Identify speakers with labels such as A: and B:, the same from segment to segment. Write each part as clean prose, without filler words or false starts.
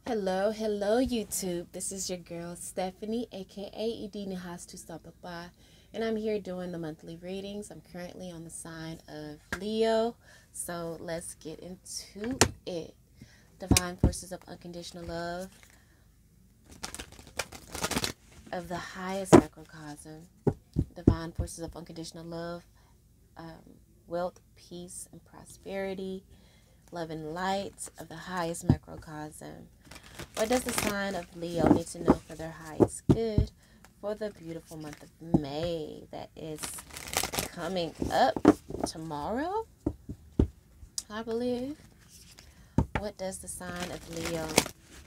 A: Hello, hello YouTube. This is your girl Stephanie, aka Edina Has to Stop By, and I'm here doing the monthly readings. I'm currently on the sign of Leo, so let's get into it. Divine forces of unconditional love of the highest macrocosm. Divine forces of unconditional love, wealth, peace, and prosperity. Love and light of the highest macrocosm. What does the sign of Leo need to know for their highest good for the beautiful month of May that is coming up tomorrow, I believe? What does the sign of Leo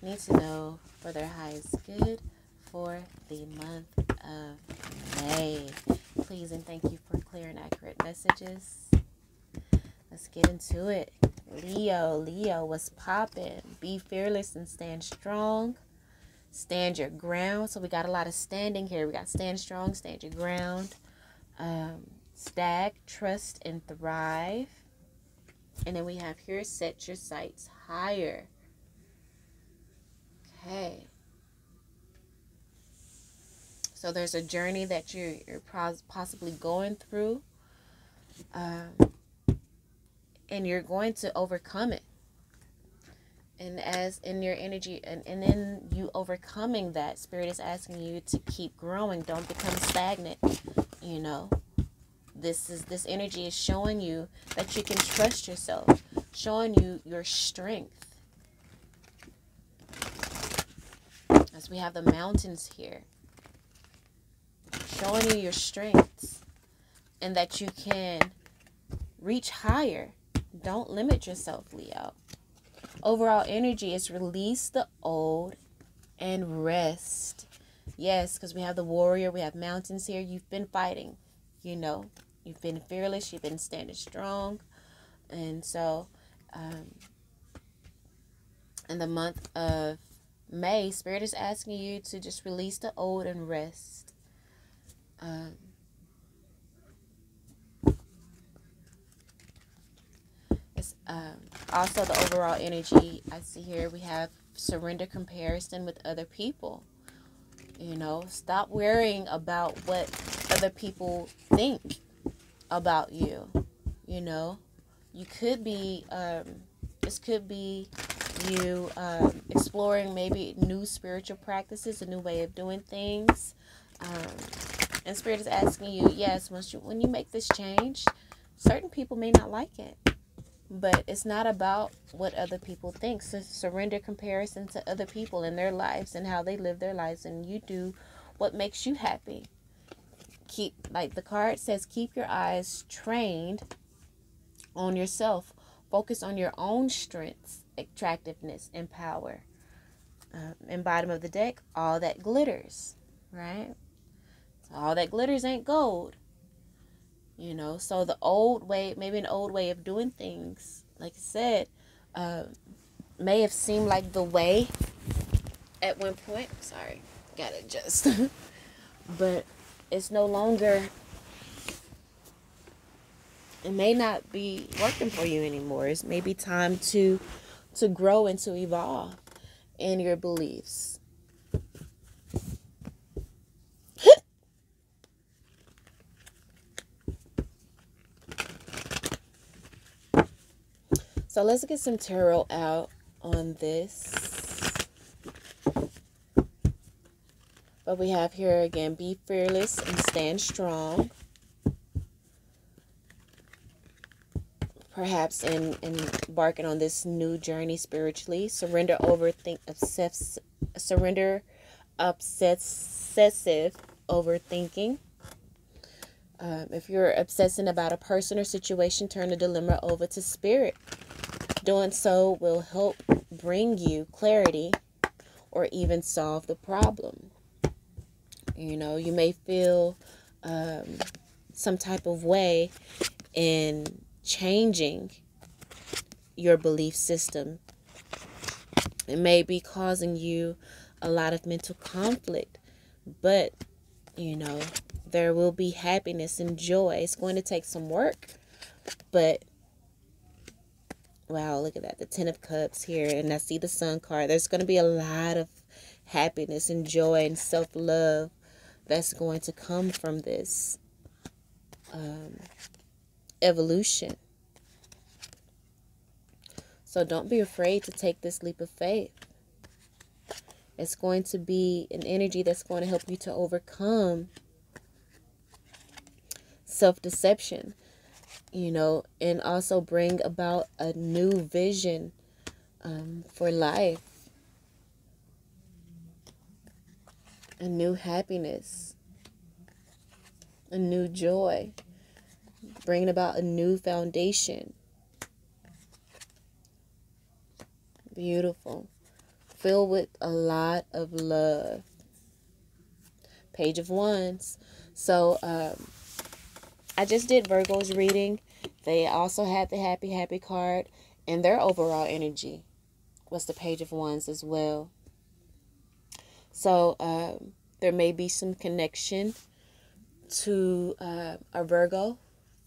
A: need to know for their highest good for the month of May? Please and thank you for clear and accurate messages. Let's get into it. Leo, what's poppin'? Be fearless and stand strong. Stand your ground. So we got a lot of standing here. We got stand strong, stand your ground. Stag, trust and thrive. And then we have here, set your sights higher. Okay. So there's a journey that you're possibly going through. And you're going to overcome it. And as in your energy, and in you overcoming that, Spirit is asking you to keep growing. Don't become stagnant. You know, this energy is showing you that you can trust yourself, showing you your strength. As we have the mountains here, showing you your strengths and that you can reach higher. Don't limit yourself, Leo. Overall energy is release the old and rest. Yes, because we have the warrior, we have mountains here. You've been fighting, you know. You've been fearless, you've been standing strong. And so, in the month of May, Spirit is asking you to just release the old and rest. Also the overall energy I see here, we have surrender comparison with other people. You know, stop worrying about what other people think about you. You know, you could be this could be you exploring maybe new spiritual practices, a new way of doing things. And Spirit is asking you, yes, when you make this change, certain people may not like it. But it's not about what other people think. So surrender comparison to other people and their lives and how they live their lives. And you do what makes you happy. Keep, like the card says, keep your eyes trained on yourself. Focus on your own strengths, attractiveness, and power. And bottom of the deck, all that glitters. Right? So all that glitters ain't gold. You know, so the old way, maybe an old way of doing things, like I said, may have seemed like the way at one point. Sorry, gotta adjust. But it's no longer, it may not be working for you anymore. It's maybe time to grow and to evolve in your beliefs. So let's get some tarot out on this. But we have here again, be fearless and stand strong. Perhaps in embarking on this new journey spiritually. Surrender obsessive overthinking. If you're obsessing about a person or situation, turn the dilemma over to Spirit. Doing so will help bring you clarity or even solve the problem. You know, you may feel some type of way in changing your belief system. It may be causing you a lot of mental conflict, but, you know, there will be happiness and joy. It's going to take some work, but Wow, look at that. The Ten of Cups here. And I see the Sun card. There's going to be a lot of happiness and joy and self-love that's going to come from this evolution. So don't be afraid to take this leap of faith. It's going to be an energy that's going to help you to overcome self-deception, and also bring about a new vision for life, a new happiness, a new joy, bringing about a new foundation. Beautiful. Filled with a lot of love. Page of Wands. So, I just did Virgo's reading. They also had the happy card, and their overall energy was the Page of Wands as well. So there may be some connection to a Virgo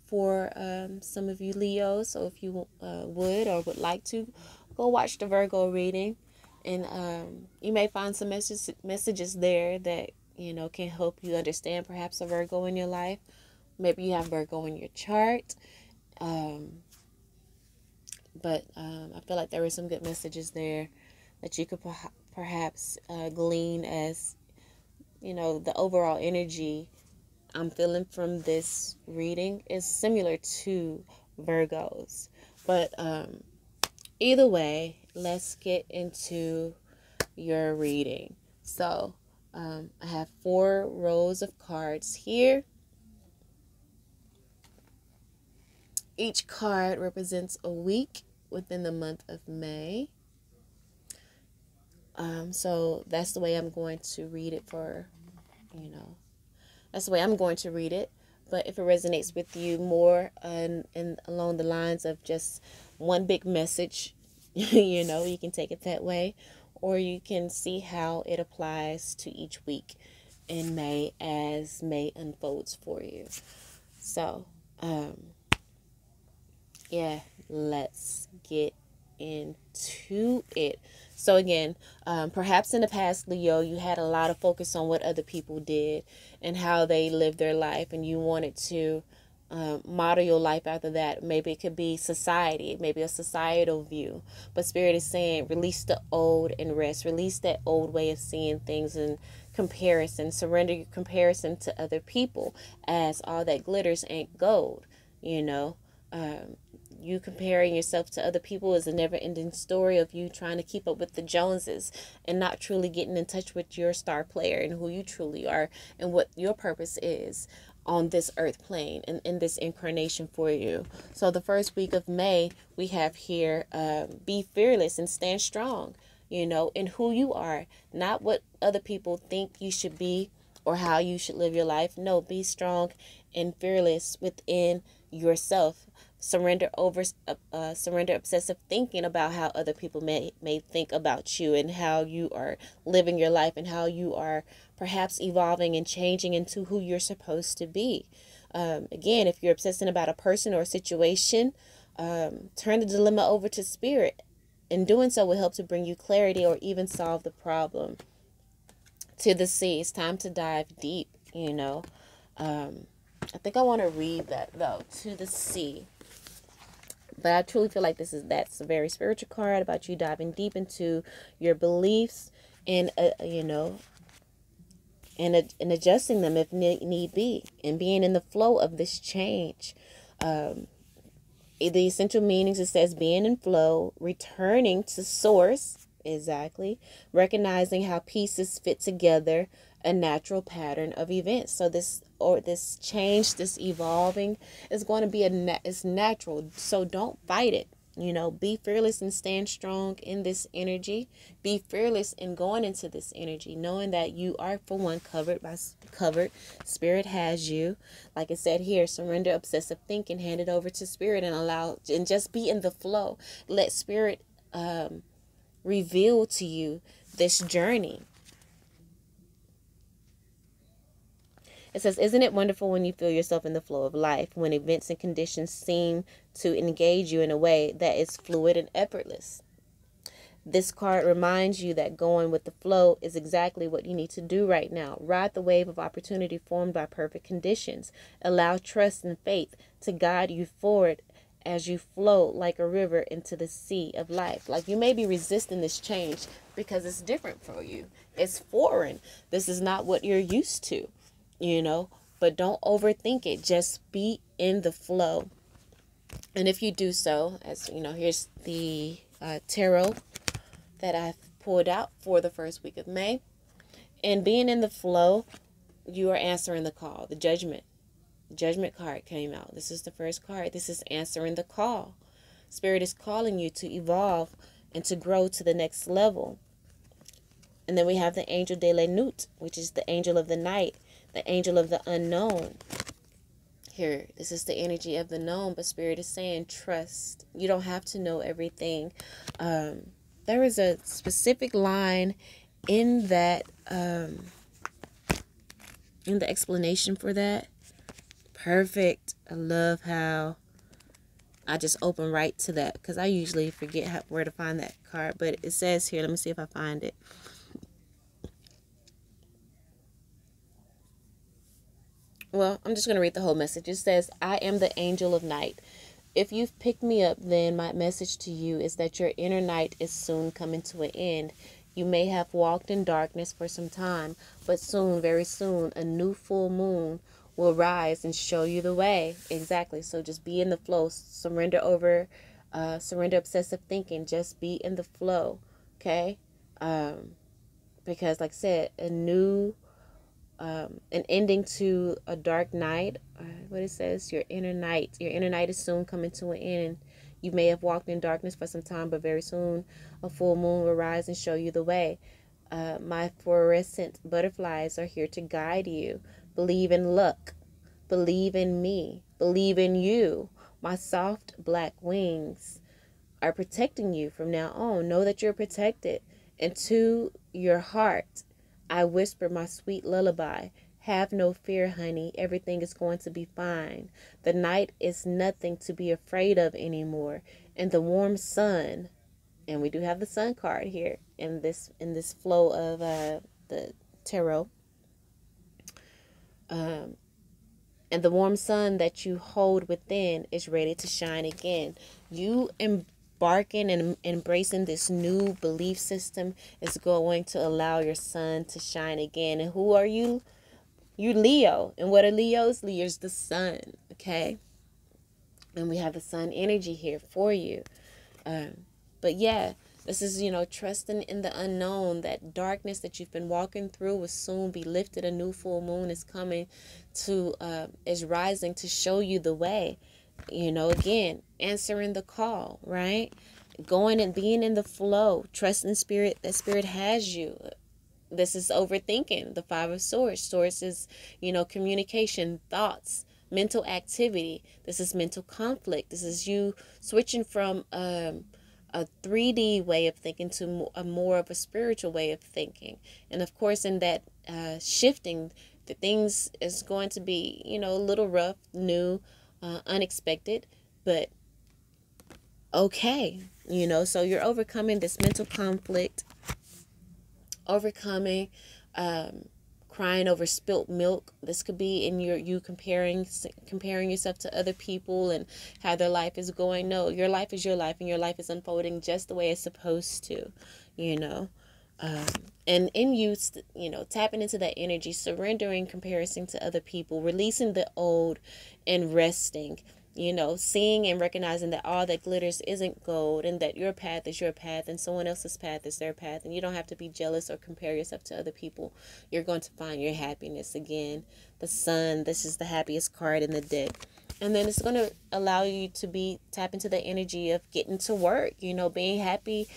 A: for some of you Leos. So if you would or would like to, go watch the Virgo reading, and you may find some messages there that can help you understand perhaps a Virgo in your life. Maybe you have Virgo in your chart. But I feel like there were some good messages there that you could perhaps glean as, the overall energy I'm feeling from this reading is similar to Virgos. But either way, let's get into your reading. So I have 4 rows of cards here. Each card represents a week within the month of May. So that's the way I'm going to read it that's the way I'm going to read it. But if it resonates with you more and along the lines of just one big message, you can take it that way. Or you can see how it applies to each week in May as May unfolds for you. So, yeah, let's get into it. So again, perhaps in the past, Leo, you had a lot of focus on what other people did and how they lived their life, and you wanted to model your life after that. Maybe it could be society, maybe a societal view. But Spirit is saying, release the old and rest. Release that old way of seeing things and comparison. Surrender your comparison to other people, as all that glitters ain't gold. You comparing yourself to other people is a never-ending story of you trying to keep up with the Joneses and not truly getting in touch with your star player and who you truly are and what your purpose is on this earth plane and in this incarnation for you. So the first week of May, we have here, be fearless and stand strong, in who you are, not what other people think you should be or how you should live your life. No, be strong and fearless within yourself. Surrender obsessive thinking about how other people may think about you and how you are living your life and how you are perhaps evolving and changing into who you're supposed to be. Again, if you're obsessing about a person or a situation, turn the dilemma over to Spirit. And doing so will help to bring you clarity or even solve the problem. To the sea. It's time to dive deep, I think I want to read that, though. To the sea. But I truly feel like that's a very spiritual card about you diving deep into your beliefs and, and adjusting them if need be, and being in the flow of this change. The essential meanings, it says being in flow, returning to source, exactly, recognizing how pieces fit together, a natural pattern of events. So this change, this evolving is going to be it's natural. So don't fight it. Be fearless and stand strong in this energy. Be fearless in going into this energy, knowing that you are, for one, covered. Spirit has you. Like it said here, surrender obsessive thinking, hand it over to Spirit and just be in the flow. Let Spirit reveal to you this journey. It says, isn't it wonderful when you feel yourself in the flow of life, when events and conditions seem to engage you in a way that is fluid and effortless. This card reminds you that going with the flow is exactly what you need to do right now. Ride the wave of opportunity formed by perfect conditions. Allow trust and faith to guide you forward as you flow like a river into the sea of life. Like, you may be resisting this change because it's different for you. It's foreign. This is not what you're used to, but don't overthink it. Just be in the flow. And if you do so, as here's the tarot that I've pulled out for the first week of May. And being in the flow, you are answering the call. The judgment card came out. This is the first card. This is answering the call. Spirit is calling you to evolve and to grow to the next level. And then we have the angel de la nuit, which is the angel of the night, the angel of the unknown. Here, this is the energy of the known, but Spirit is saying trust. You don't have to know everything. There is a specific line in that, in the explanation for that. Perfect. I love how I just open right to that, because I usually forget where to find that card. But it says here, let me see if I find it. Well, I'm just going to read the whole message. It says, I am the angel of night. If you've picked me up, then my message to you is that your inner night is soon coming to an end. You may have walked in darkness for some time, but soon, very soon, a new full moon will rise and show you the way. Exactly. So just be in the flow. Surrender obsessive thinking. Just be in the flow. Okay? Because like I said, an ending to a dark night. What it says, your inner night is soon coming to an end. You may have walked in darkness for some time, but very soon a full moon will rise and show you the way. My fluorescent butterflies are here to guide you. Believe in luck. Believe in me. Believe in you. My soft black wings are protecting you from now on. Know that you're protected. And to your heart, I whisper my sweet lullaby. Have no fear, honey. Everything is going to be fine. The night is nothing to be afraid of anymore. And the warm sun, and we do have the sun card here in this flow of the tarot. And the warm sun that you hold within is ready to shine again. You embarking and embracing this new belief system is going to allow your sun to shine again. And who are you? You Leo. And what are Leos? Leo's the sun. Okay. And we have the sun energy here for you. But yeah, this is, trusting in the unknown. That darkness that you've been walking through will soon be lifted. A new full moon is coming is rising to show you the way. Again, answering the call, right? Going and being in the flow, trusting spirit, that spirit has you. This is overthinking, the Five of Swords. Swords is, communication, thoughts, mental activity. This is mental conflict. This is you switching from a 3D way of thinking to a more of a spiritual way of thinking. And of course, in that shifting, the things is going to be, a little rough, new, unexpected, but okay. So you're overcoming this mental conflict, overcoming crying over spilt milk. This could be in you comparing yourself to other people and how their life is going. No, your life is your life, and your life is unfolding just the way it's supposed to, and in you, tapping into that energy, surrendering comparison to other people, releasing the old and resting, seeing and recognizing that all that glitters isn't gold, and that your path is your path and someone else's path is their path. And you don't have to be jealous or compare yourself to other people. You're going to find your happiness. Again, the sun, this is the happiest card in the deck. And then it's going to allow you to tap into the energy of getting to work, being happy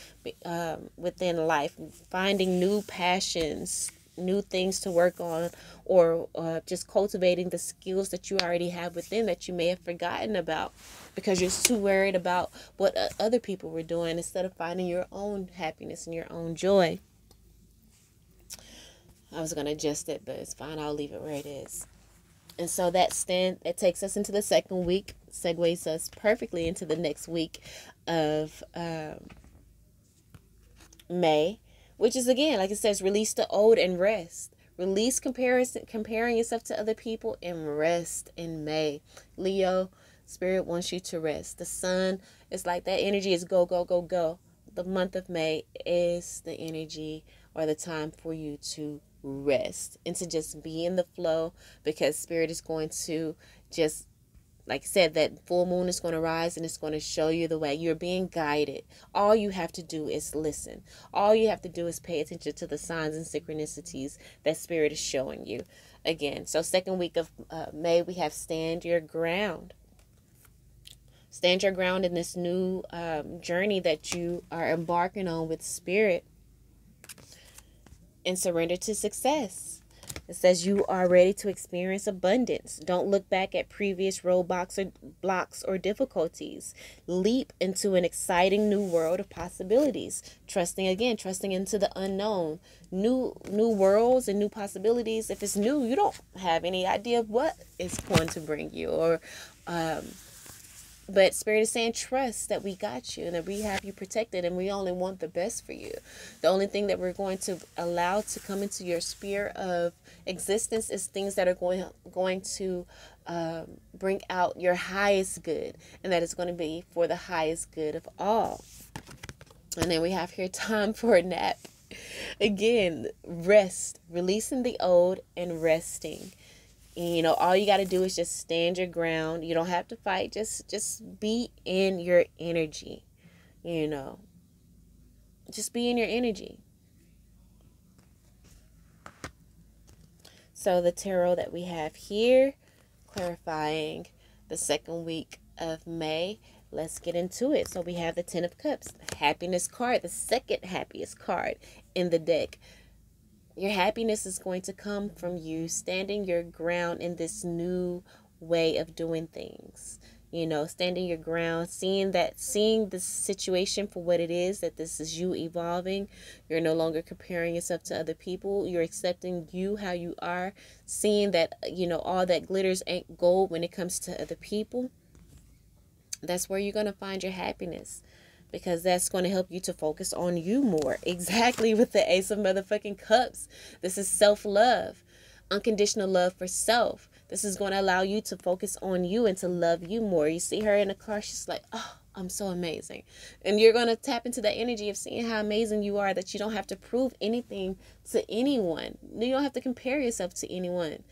A: within life, finding new passions, new things to work on, or just cultivating the skills that you already have within that you may have forgotten about because you're too worried about what other people were doing instead of finding your own happiness and your own joy. I was going to adjust it, but it's fine. I'll leave it where it is. And so it takes us into the second week, segues us perfectly into the next week of May, which is, again, like it says, release the old and rest. Release comparing yourself to other people, and rest in May. Leo, Spirit wants you to rest. The sun is like that energy is go, go, go, go. The month of May is the energy or the time for you to rest and to just be in the flow, because Spirit is going to just, like I said, that full moon is going to rise and it's going to show you the way. You're being guided. All you have to do is listen. All you have to do is pay attention to the signs and synchronicities that Spirit is showing you. Again, so second week of May, we have stand your ground. Stand your ground in this new journey that you are embarking on with Spirit, and surrender to success. It says you are ready to experience abundance. Don't look back at previous roadblocks or blocks or difficulties. Leap into an exciting new world of possibilities. Trusting into the unknown. New worlds and new possibilities. If it's new, you don't have any idea of what it's going to bring you, or but Spirit is saying, trust that we got you and that we have you protected, and we only want the best for you. The only thing that we're going to allow to come into your sphere of existence is things that are going to bring out your highest good, and that is going to be for the highest good of all. And then we have here time for a nap. Again, rest, releasing the old and resting. And, all you got to do is just stand your ground. You don't have to fight. Just be in your energy. Just be in your energy. So the tarot that we have here, clarifying the second week of May. Let's get into it. So we have the Ten of Cups, the happiness card, the second happiest card in the deck. Your happiness is going to come from you standing your ground in this new way of doing things. Standing your ground, seeing the situation for what it is, that this is you evolving. You're no longer comparing yourself to other people. You're accepting you how you are, seeing that, all that glitters ain't gold when it comes to other people. That's where you're going to find your happiness, because that's going to help you to focus on you more. Exactly, with the Ace of motherfucking Cups. This is self-love, unconditional love for self. This is going to allow you to focus on you and to love you more. You see her in the car, she's like, oh, I'm so amazing. And you're going to tap into that energy of seeing how amazing you are, that you don't have to prove anything to anyone. You don't have to compare yourself to anyone,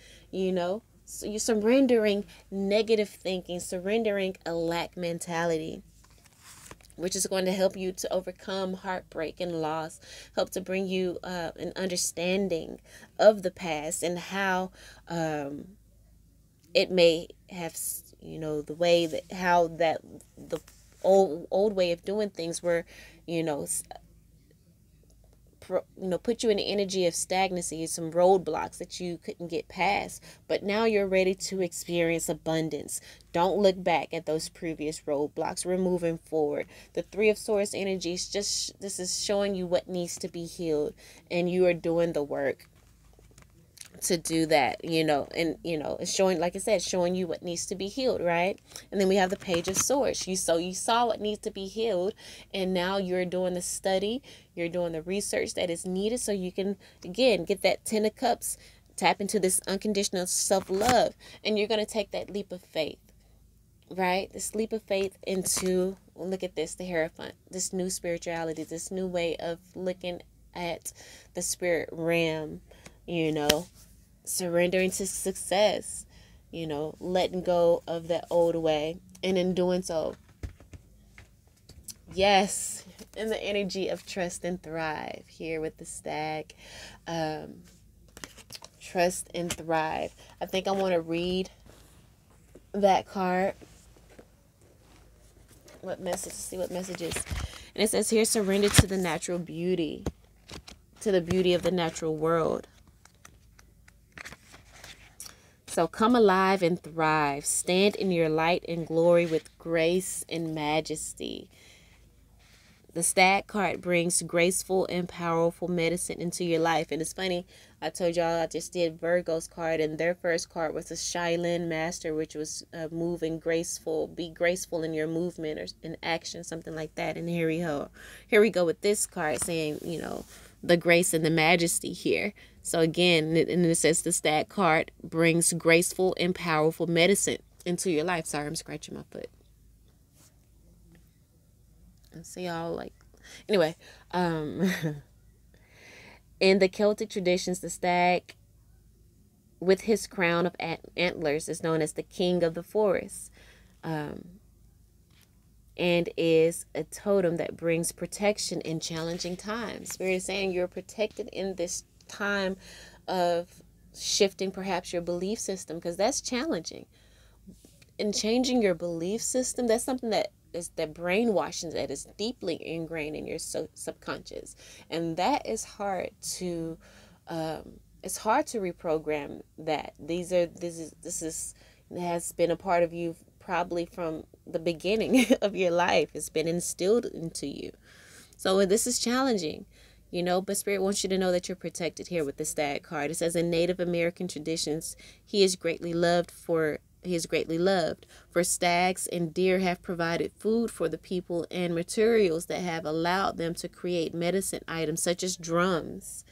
A: So you're surrendering negative thinking, surrendering a lack mentality, which is going to help you to overcome heartbreak and loss, help to bring you an understanding of the past and how it may have, the way that the old way of doing things were, put you in the energy of stagnancy, some roadblocks that you couldn't get past. But now you're ready to experience abundance. Don't look back at those previous roadblocks. We're moving forward. The Three of Swords energy is this is showing you what needs to be healed, and you are doing the work to do that, and it's showing, like I said, showing you what needs to be healed, right? And then we have the Page of Swords. You saw what needs to be healed, and now you're doing the study, you're doing the research that is needed, so you can, again, get that Ten of Cups, tap into this unconditional self-love, and you're going to take that leap of faith, right? This leap of faith into, look at this, the Hierophant, this new spirituality, this new way of looking at the spirit realm, surrendering to success, letting go of that old way. And in doing so, yes, in the energy of trust and thrive here with the Stag. Trust and thrive. I think I want to read that card. See what messages. And it says here, surrender to the natural beauty, to the beauty of the natural world. So come alive and thrive. Stand in your light and glory with grace and majesty. The Stag card brings graceful and powerful medicine into your life. And it's funny, I told y'all I just did Virgo's card, and their first card was the Shaolin Master, which was moving graceful, be graceful in your movement or in action, something like that. And here we go with this card saying, the grace and the majesty here. So again, and it says the Stag card brings graceful and powerful medicine into your life. Sorry, I'm scratching my foot. And see y'all anyway, in the Celtic traditions, the stag with his crown of antlers is known as the king of the forest, and is a totem that brings protection in challenging times. Spirit is saying you're protected in this time of shifting perhaps your belief system, because that's challenging. And changing your belief system, that's something that brainwashing that is deeply ingrained in your subconscious, and that is hard to it's hard to reprogram that. This has been a part of you probably from the beginning of your life. It's been instilled into you, so this is challenging, but Spirit wants you to know that you're protected here with the Stag card. It says in Native American traditions, he is greatly loved, for stags and deer have provided food for the people and materials that have allowed them to create medicine items such as drums.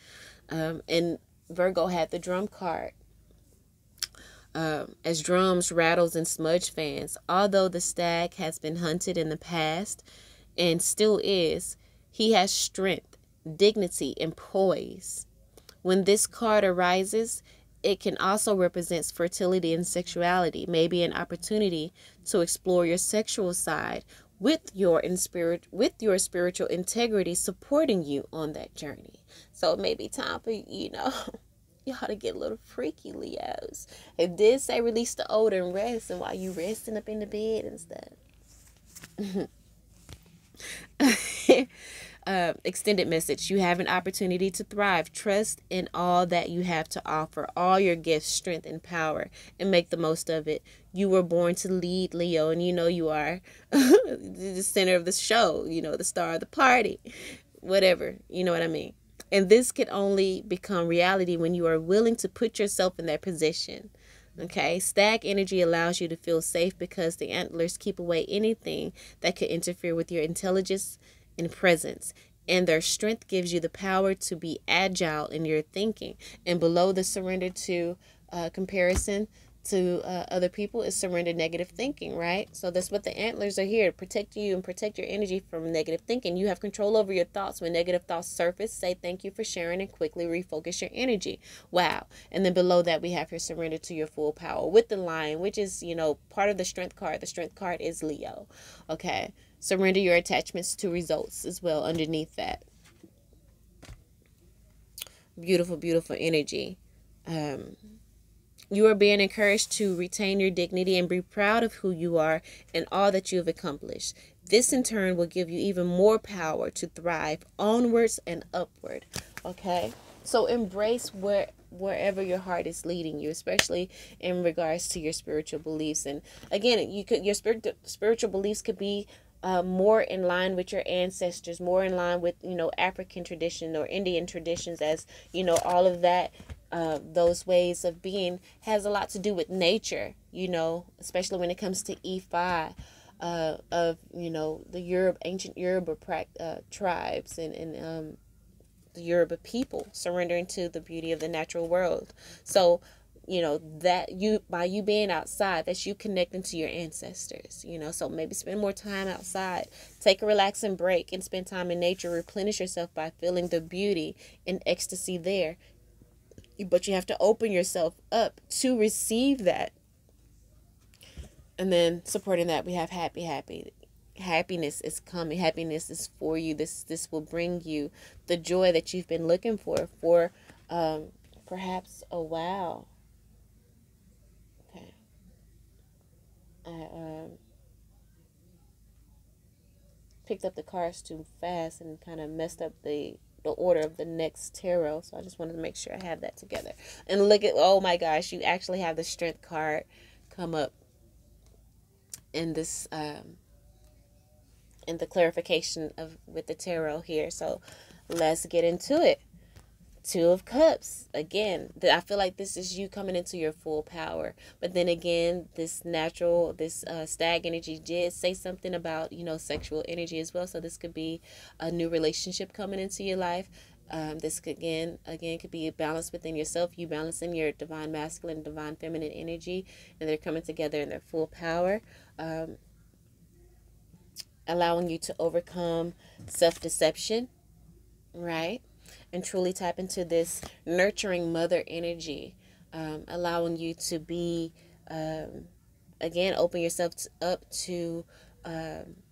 A: And Virgo had the drum card. As drums, rattles, and smudge fans. Although the stag has been hunted in the past and still is, he has strength, dignity, and poise. When this card arises, it can also represent fertility and sexuality, maybe an opportunity to explore your sexual side with your spiritual integrity supporting you on that journey. So it may be time for y'all to get a little freaky, Leos. It did say release the old and rest, and while you resting up in the bed and stuff. Extended message. You have an opportunity to thrive. Trust in all that you have to offer, all your gifts, strength, and power, and make the most of it. You were born to lead, Leo, and you are the center of the show, the star of the party, whatever, you know what I mean? And this can only become reality when you are willing to put yourself in that position. Okay, stag energy allows you to feel safe because the antlers keep away anything that could interfere with your intelligence and presence, and their strength gives you the power to be agile in your thinking. And below the surrender to comparison to other people is surrender negative thinking, right? So that's what the antlers are here to protect you and protect your energy from negative thinking. You have control over your thoughts. When negative thoughts surface, say thank you for sharing and quickly refocus your energy. Wow. And then below that we have here surrender to your full power with the lion, which is part of the strength card. The strength card is Leo. Okay, surrender your attachments to results as well underneath that. Beautiful, beautiful energy. You are being encouraged to retain your dignity and be proud of who you are and all that you have accomplished. This in turn will give you even more power to thrive onwards and upward. Okay, so embrace wherever your heart is leading you, especially in regards to your spiritual beliefs. And again, your spiritual beliefs could be more in line with your ancestors, more in line with African tradition or Indian traditions, as all of that. Those ways of being has a lot to do with nature, especially when it comes to Ifa, of the ancient Yoruba tribes and the Yoruba people surrendering to the beauty of the natural world. So that by you being outside, that's you connecting to your ancestors, so maybe spend more time outside, take a relaxing break and spend time in nature, replenish yourself by feeling the beauty and ecstasy there. But you have to open yourself up to receive that. And then supporting that, we have happiness is coming. Happiness is for you. This will bring you the joy that you've been looking for perhaps a while. Okay. I picked up the cards too fast and kind of messed up the order of the next tarot, so I just wanted to make sure I have that together. And look at, oh my gosh, you actually have the strength card come up in this and the clarification of with the tarot here. So let's get into it. Two of Cups. Again, I feel like this is you coming into your full power. But then again, this stag energy did say something about, sexual energy as well. So this could be a new relationship coming into your life. This could, again, could be a balance within yourself. You balancing your divine masculine, divine feminine energy. And they're coming together in their full power. Allowing you to overcome self-deception. Right? And truly tap into this nurturing mother energy, allowing you to be, again, open yourself up to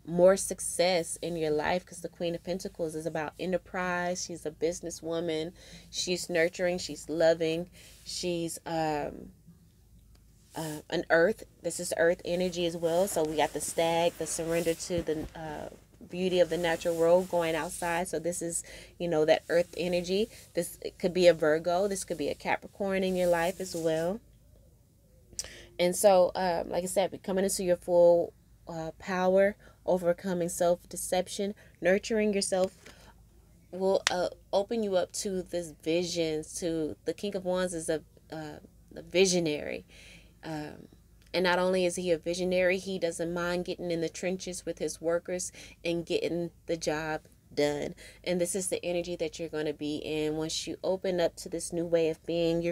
A: more success in your life, because the Queen of Pentacles is about enterprise. She's a businesswoman. She's nurturing. She's loving. She's an earth. This is earth energy as well. So we got the stag, the surrender to the beauty of the natural world, going outside. So this is, that earth energy. This could be a Virgo. This could be a Capricorn in your life as well. And so, like I said, coming into your full power, overcoming self-deception, nurturing yourself will open you up to this visions. To the King of Wands is a visionary. And not only is he a visionary, he doesn't mind getting in the trenches with his workers and getting the job done. And this is the energy that you're going to be in. Once you open up to this new way of being,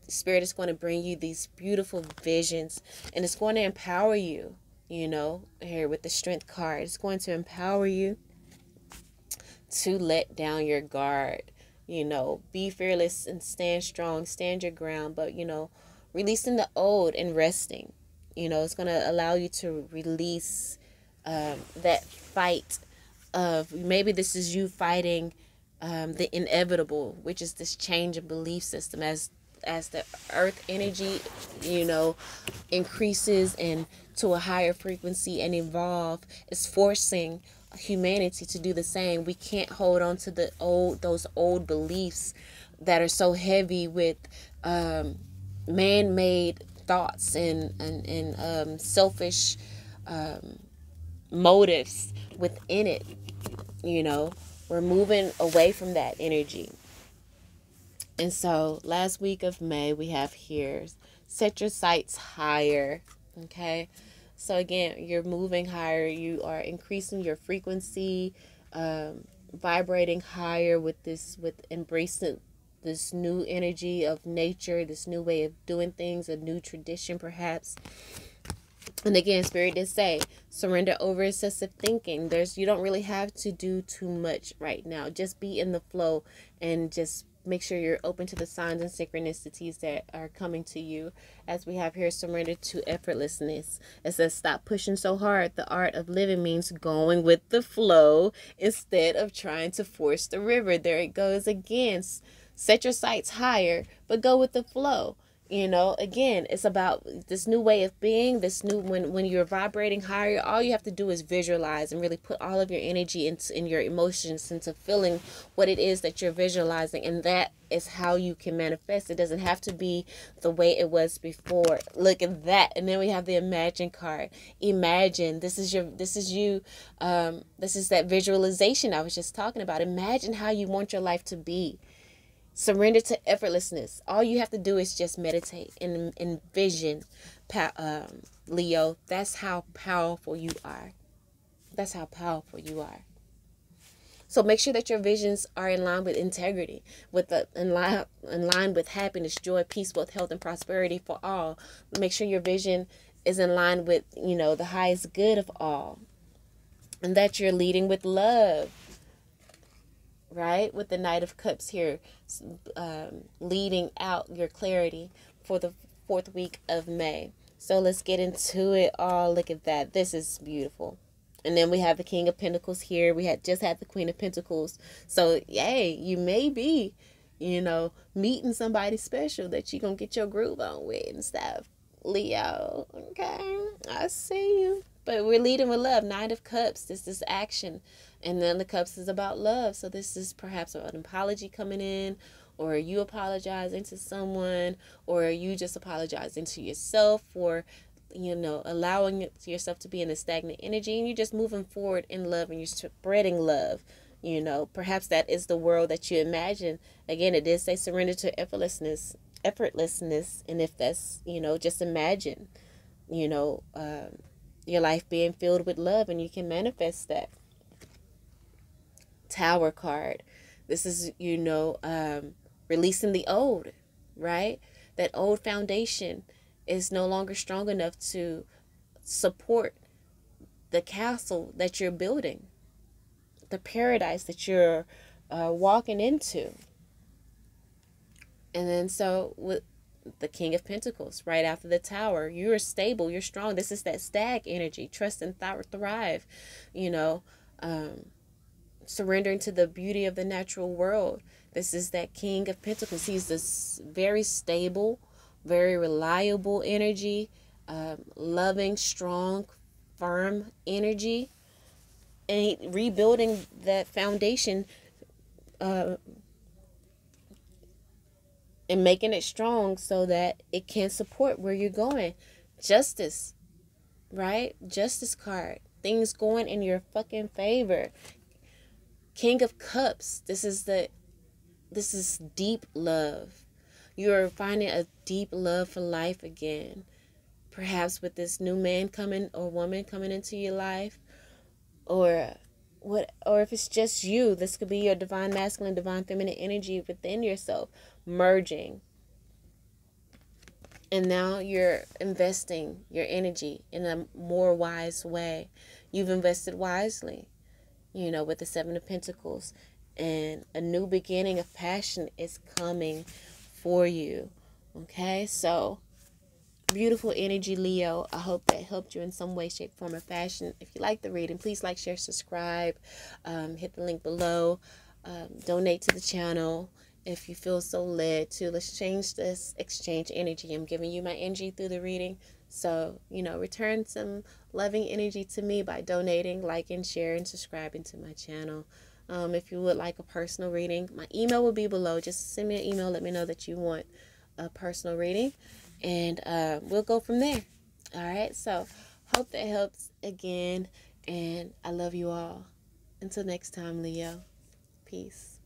A: Spirit is going to bring you these beautiful visions, and it's going to empower you, here with the Strength card. It's going to empower you to let down your guard, be fearless and stand strong, stand your ground, but, releasing the old and resting. It's going to allow you to release that fight of, maybe this is you fighting the inevitable, which is this change in belief system as the earth energy, increases and to a higher frequency and evolve. Is forcing humanity to do the same. We can't hold on to those old beliefs that are so heavy with man-made thoughts and selfish motives within it. We're moving away from that energy. And so last week of May, we have here, set your sights higher. Okay. So again, you're moving higher. You are increasing your frequency, vibrating higher with embracing this new energy of nature, this new way of doing things, a new tradition perhaps. And again, Spirit did say, surrender over excessive thinking. You don't really have to do too much right now. Just be in the flow and just make sure you're open to the signs and synchronicities that are coming to you. As we have here, surrender to effortlessness. It says, stop pushing so hard. The art of living means going with the flow instead of trying to force the river. There it goes again. Set your sights higher, but go with the flow. Again, it's about this new way of being, this new, when you're vibrating higher, all you have to do is visualize and really put all of your energy in your emotions into feeling what it is that you're visualizing. And that is how you can manifest. It doesn't have to be the way it was before. Look at that. And then we have the Imagine card. Imagine. This is you. This is that visualization I was just talking about. Imagine how you want your life to be. Surrender to effortlessness. All you have to do is just meditate and envision, Leo. That's how powerful you are. That's how powerful you are. So make sure that your visions are in line with integrity, in line with happiness, joy, peace, wealth, health, and prosperity for all. Make sure your vision is in line with, the highest good of all, and that you're leading with love. Right? With the Knight of Cups here, leading out your clarity for the 4th week of May. So let's get into it all. Look at that. This is beautiful. And then we have the King of Pentacles here. We just had the Queen of Pentacles. So, yay, you may be, meeting somebody special that you're going to get your groove on with and stuff. Leo, okay? I see you. But we're leading with love. Knight of Cups. This is action. And then the Cups is about love. So this is perhaps an apology coming in, or you apologizing to someone, or you just apologizing to yourself for allowing yourself to be in a stagnant energy, and you're just moving forward in love, and you're spreading love. Perhaps that is the world that you imagine. Again, it did say surrender to effortlessness. And if that's, just imagine, you know, your life being filled with love, and you can manifest that. Tower card. This is, releasing the old, right? That old foundation is no longer strong enough to support the castle that you're building, the paradise that you're walking into. And then so with the King of Pentacles, right after the Tower, you're stable, you're strong. This is that stag energy, trust and thrive, surrendering to the beauty of the natural world. This is that King of Pentacles. He's this very stable, very reliable energy, loving, strong, firm energy, and rebuilding that foundation, and making it strong so that it can support where you're going. Justice, right? Justice card. Things going in your fucking favor. King of Cups. This is deep love. You're finding a deep love for life again. Perhaps with this new man coming or woman coming into your life, or if it's just you, this could be your divine masculine, divine feminine energy within yourself merging. And now you're investing your energy in a more wise way. You've invested wisely, with the Seven of Pentacles. And a new beginning of passion is coming for you. Okay, so beautiful energy, Leo. I hope that helped you in some way, shape, form, or fashion. If you like the reading, please like, share, subscribe. Hit the link below. Donate to the channel if you feel so led to. Let's change this, exchange energy. I'm giving you my energy through the reading. So, return some loving energy to me by donating, liking, sharing, subscribing to my channel. If you would like a personal reading, my email will be below. Just send me an email. Let me know that you want a personal reading. And we'll go from there. All right. So hope that helps again. And I love you all. Until next time, Leo. Peace.